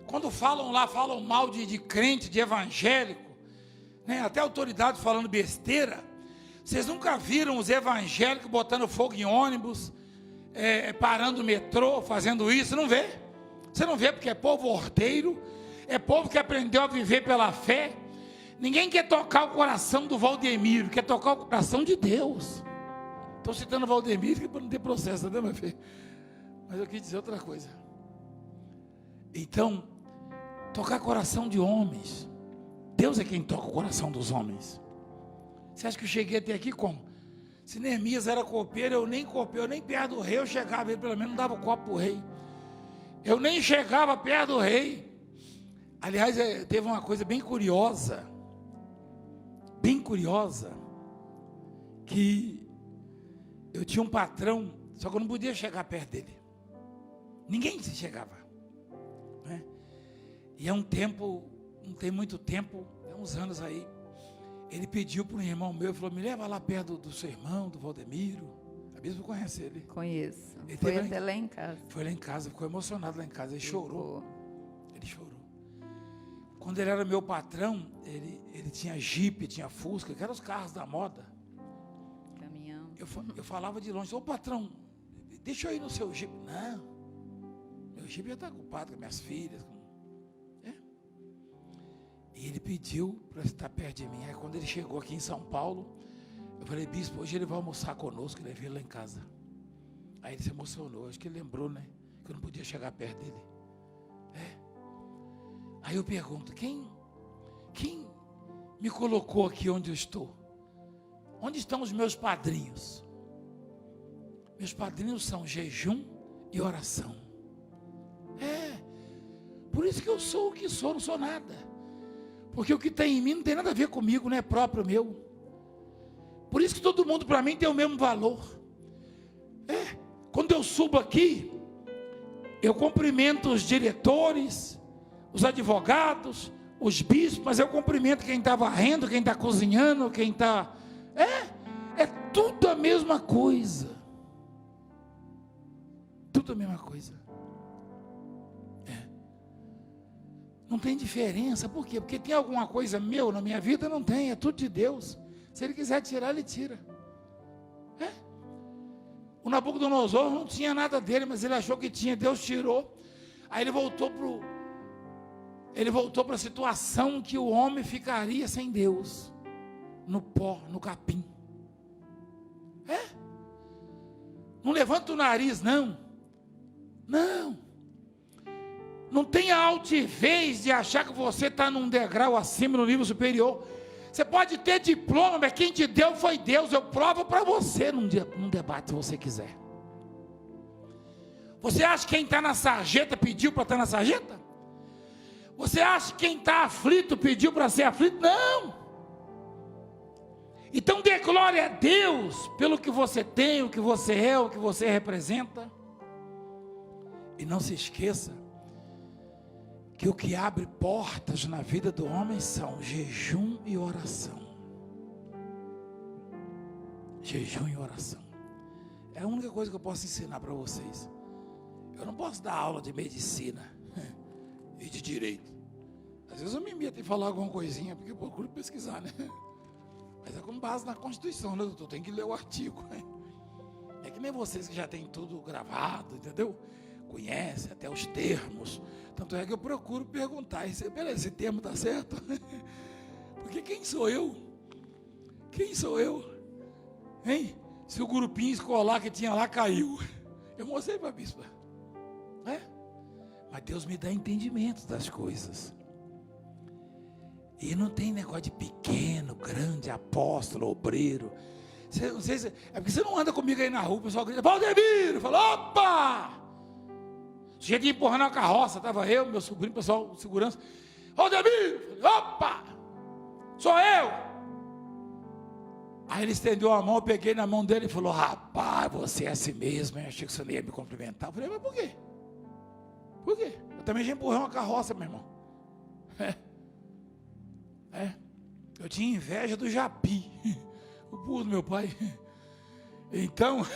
Quando falam mal de crente, de evangélico, né? Até autoridade falando besteira. Vocês nunca viram os evangélicos botando fogo em ônibus, parando o metrô, fazendo isso? Não vê. Você não vê porque é povo ordeiro, é povo que aprendeu a viver pela fé. Ninguém quer tocar o coração do Valdemiro, quer tocar o coração de Deus. Estou citando o Valdemiro para não ter processo, né, meu filho? Mas eu quis dizer outra coisa. Então, tocar coração de homens. Deus é quem toca o coração dos homens. Você acha que eu cheguei até aqui como? Se Neemias era copeiro, eu nem perto do rei eu chegava, ele pelo menos não dava o copo para o rei. Eu nem chegava perto do rei. Aliás, teve uma coisa bem curiosa, que eu tinha um patrão, só que eu não podia chegar perto dele. Ninguém se chegava, né? E não tem muito tempo, uns anos aí, ele pediu para um irmão meu, falou, me leva lá perto do seu irmão, do Valdemiro. A bispo conhece ele? Conheço. Ele Foi até lá em casa. Foi lá em casa, ficou emocionado lá em casa, ele chorou. Ele chorou. Quando ele era meu patrão, ele tinha Jeep, tinha Fusca, que eram os carros da moda. Caminhão. Eu falava de longe, ô patrão, deixa eu ir no seu Jeep. Não, meu Jeep já está ocupado com minhas filhas. E ele pediu para estar perto de mim. Aí quando ele chegou aqui em São Paulo, eu falei, bispo, hoje ele vai almoçar conosco, ele vai vir lá em casa. Aí ele se emocionou, acho que ele lembrou, né, que eu não podia chegar perto dele. Aí eu pergunto, quem me colocou aqui onde eu estou? Onde estão os meus padrinhos? Meus padrinhos são jejum e oração. Por isso que eu sou o que sou, não sou nada. Porque o que tem em mim não tem nada a ver comigo, não é próprio meu. Por isso que todo mundo para mim tem o mesmo valor. Quando eu subo aqui, eu cumprimento os diretores, os advogados, os bispos, mas eu cumprimento quem está varrendo, quem está cozinhando, quem está... É tudo a mesma coisa. Tudo a mesma coisa. Não tem diferença. Por quê? Porque tem alguma coisa meu na minha vida? Não tem, é tudo de Deus. Se Ele quiser tirar, Ele tira. O Nabucodonosor não tinha nada dele, mas ele achou que tinha, Deus tirou. Aí ele voltou para a situação que o homem ficaria sem Deus, no pó, no capim. Não levanta o nariz, não. Não tenha altivez de achar que você está num degrau acima, no nível superior. Você pode ter diploma, mas quem te deu foi Deus. Eu provo para você num debate, se você quiser. Você acha que quem está na sarjeta pediu para estar na sarjeta? Você acha que quem está aflito pediu para ser aflito? Não. Então dê glória a Deus pelo que você tem, o que você é, o que você representa. E não se esqueça que o que abre portas na vida do homem são jejum e oração. Jejum e oração. É a única coisa que eu posso ensinar para vocês. Eu não posso dar aula de medicina e de direito. Às vezes eu me meto em falar alguma coisinha, porque eu procuro pesquisar, né? Mas é com base na Constituição, né, doutor? Tem que ler o artigo, né? É que nem vocês que já tem tudo gravado, entendeu? Conhece até os termos. Tanto é que eu procuro perguntar, esse termo está certo? Porque quem sou eu? Quem sou eu? Hein? Se o grupinho escolar que tinha lá caiu, eu mostrei para a bispa. Mas Deus me dá entendimento das coisas. E não tem negócio de pequeno, grande, apóstolo, obreiro. Não sei se, é porque você não anda comigo aí na rua, o pessoal grita, Valdemiro! Fala, opa! Gente empurrando a carroça, estava eu, meu sobrinho, pessoal, segurança. Valdemiro! Opa! Sou eu! Aí ele estendeu a mão, eu peguei na mão dele e falou, rapaz, você é assim mesmo, eu achei que você não ia me cumprimentar. Eu falei, mas por quê? Por quê? Eu também já empurrei uma carroça, meu irmão. Eu tinha inveja do Japi, o burro do meu pai. Então,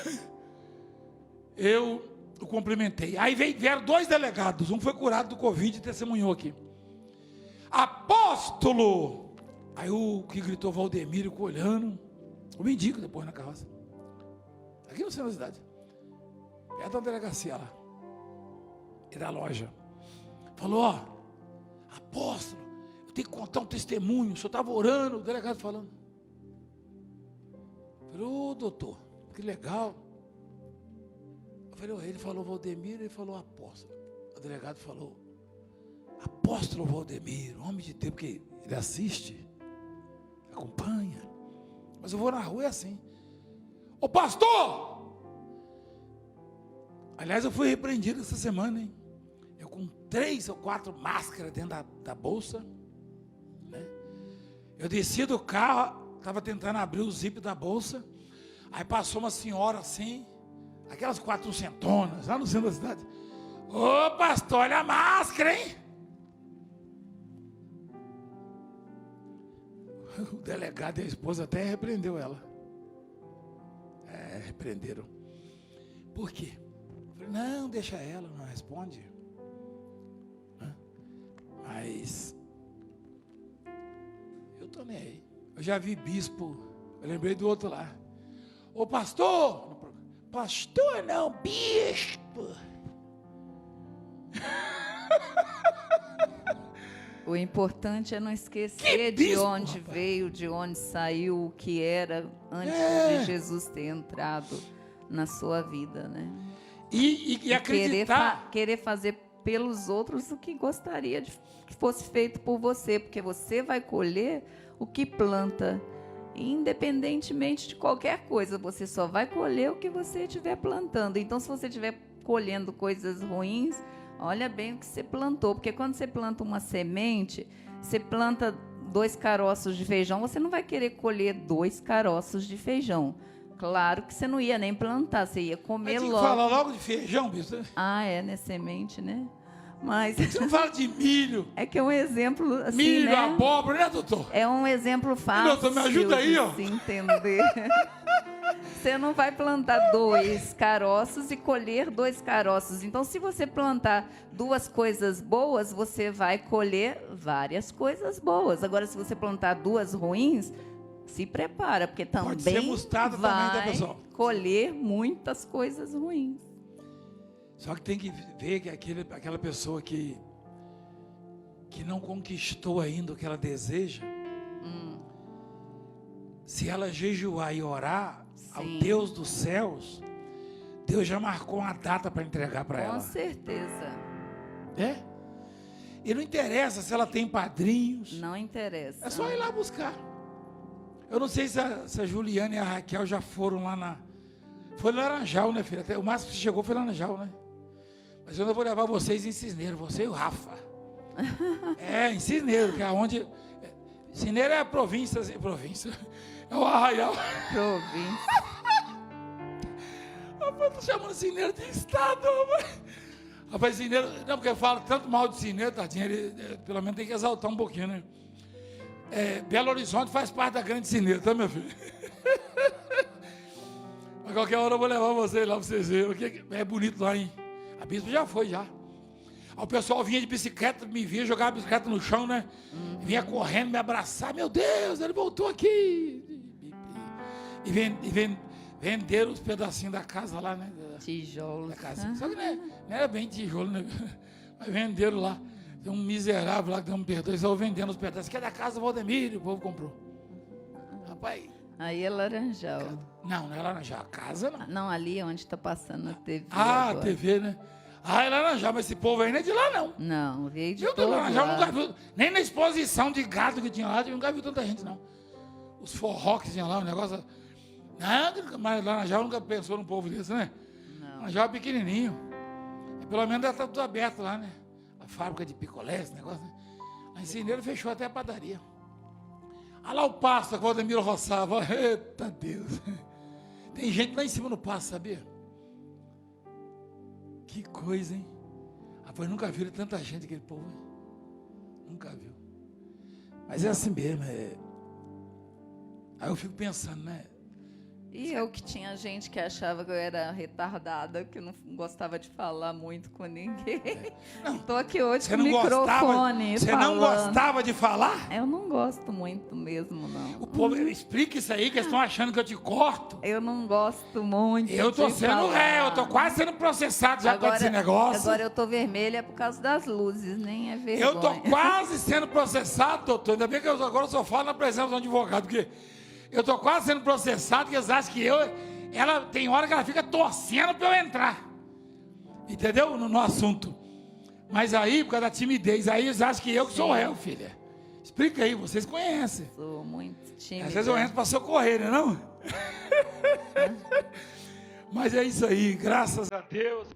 eu o cumprimentei. Aí vieram 2 delegados, um foi curado do Covid e testemunhou aqui. Apóstolo! Aí o que gritou Valdemiro ficou olhando, o mendigo depois na carroça. Aqui no centro da cidade. Perto da delegacia lá. E da loja. Falou, ó, apóstolo, eu tenho que contar um testemunho. O senhor estava orando, o delegado falando. Falei, doutor, que legal. Eu falei, ele falou Valdemiro, ele falou apóstolo. O delegado falou, apóstolo Valdemiro, homem de Deus, porque ele assiste, acompanha. Mas eu vou na rua, é assim. Ô pastor! Aliás, eu fui repreendido essa semana, hein? Eu com 3 ou 4 máscaras dentro da bolsa, né? Eu desci do carro, estava tentando abrir o zíper da bolsa, aí passou uma senhora assim, aquelas 400, lá no centro da cidade. Ô pastor, olha a máscara, hein? O delegado e a esposa até repreendeu ela. Repreenderam. Por quê? Eu falei, não, deixa ela, não responde. Mas eu tô nem aí. Eu já vi bispo, eu lembrei do outro lá. Ô pastor! Pastor não, bispo. O importante é não esquecer de onde veio, de onde saiu, o que era antes de Jesus ter entrado na sua vida, né? E acreditar. Querer fazer pelos outros o que gostaria de que fosse feito por você, porque você vai colher o que planta. Independentemente de qualquer coisa, você só vai colher o que você estiver plantando. Então, se você estiver colhendo coisas ruins, olha bem o que você plantou, porque quando você planta uma semente, você planta 2 caroços de feijão, você não vai querer colher 2 caroços de feijão. Claro que você não ia nem plantar, você ia comer logo. Você fala logo de feijão, bispo? Né, semente, né? Mas você não fala de milho? É que é um exemplo assim, milho, né? Abóbora, né, doutor? É um exemplo fácil. Doutor, me ajuda aí, ó. De se entender. Você não vai plantar 2 caroços e colher 2 caroços. Então, se você plantar 2 coisas boas, você vai colher várias coisas boas. Agora, se você plantar 2 ruins, se prepara, porque Pode ser também mostarda também, tá, vai pessoal? colher muitas coisas ruins. Só que tem que ver que aquela pessoa que não conquistou ainda o que ela deseja, se ela jejuar e orar ao Sim. Deus dos céus, Deus já marcou uma data para entregar para ela. Com certeza. É? E não interessa se ela tem padrinhos. Não interessa. É só ir lá buscar. Eu não sei se a Juliana e a Raquel já foram lá na... Foi no Laranjal, né, filha? Até o máximo que chegou foi Laranjal, né? Mas eu não vou levar vocês em Cisneiro, você e o Rafa. É, em Cisneiro, que é onde... Cisneiro é a província. É o Arraial. Província. Rapaz, tô chamando Cisneiro de estado, rapaz. Rapaz, Cisneiro... Não, porque eu falo tanto mal de Cisneiro, tadinho, ele pelo menos tem que exaltar um pouquinho, né? Belo Horizonte faz parte da grande Cisneiro, tá, meu filho? Mas qualquer hora eu vou levar vocês lá para vocês verem. O que é bonito lá, hein? A bispo já foi, já. Aí o pessoal vinha de bicicleta, me via jogar a bicicleta no chão, né? Vinha correndo, me abraçar. Meu Deus, ele voltou aqui. E venderam os pedacinhos da casa lá, né? Tijolos. Da casa. Só que não era bem tijolo, né? Mas venderam lá. Tem um miserável lá que deu um perdão. Eles estavam vendendo os pedaços. Que é da casa do Valdemiro, o povo comprou. Rapaz. Aí é Laranjal. Não é Laranjal. A casa não. Não, ali onde está passando a TV. Ah, agora. TV, né? Ah, é Laranjal, mas esse povo aí não é de lá, não. Não, veio de Eu todo Laranjal lado. nunca vi. Nem na exposição de gado que tinha lá, eu nunca vi tanta gente, não. Os forró que tinha lá, o negócio. Não, mas Laranjal nunca pensou num povo desse, né? Não. Laranjal é pequenininho. Pelo menos está tudo aberto lá, né? A fábrica de picolé, esse negócio, né? Lá em Cisneiro fechou até a padaria. Olha lá o pasto que o Valdemiro roçava. Eita Deus. Tem gente lá em cima no pasto, sabia? Que coisa, hein? Rapaz, nunca viram tanta gente aquele povo, hein? Nunca viu. Mas é assim mesmo, Aí eu fico pensando, né? E eu que tinha gente que achava que eu era retardada, que não gostava de falar muito com ninguém. Estou aqui hoje com o microfone Você falando. não gostava de falar? Eu não gosto muito mesmo, não. O povo, explica isso aí, que eles estão achando que eu te corto. Eu não gosto muito Eu tô de sendo falar. eu tô quase sendo processado já agora, com esse negócio. Agora eu tô vermelha por causa das luzes, nem é vergonha. Eu tô quase sendo processado, doutor. Ainda bem que eu agora só falo na presença de um advogado, porque eu tô quase sendo processado, porque eles acham que ela tem hora que ela fica torcendo para eu entrar. Entendeu? No assunto. Mas aí, por causa da timidez, aí eles acham que eu que sou réu, filha. Explica aí, vocês conhecem. Sou muito tímida. Às vezes eu entro para socorrer, né, não? Mas é isso aí, graças a Deus.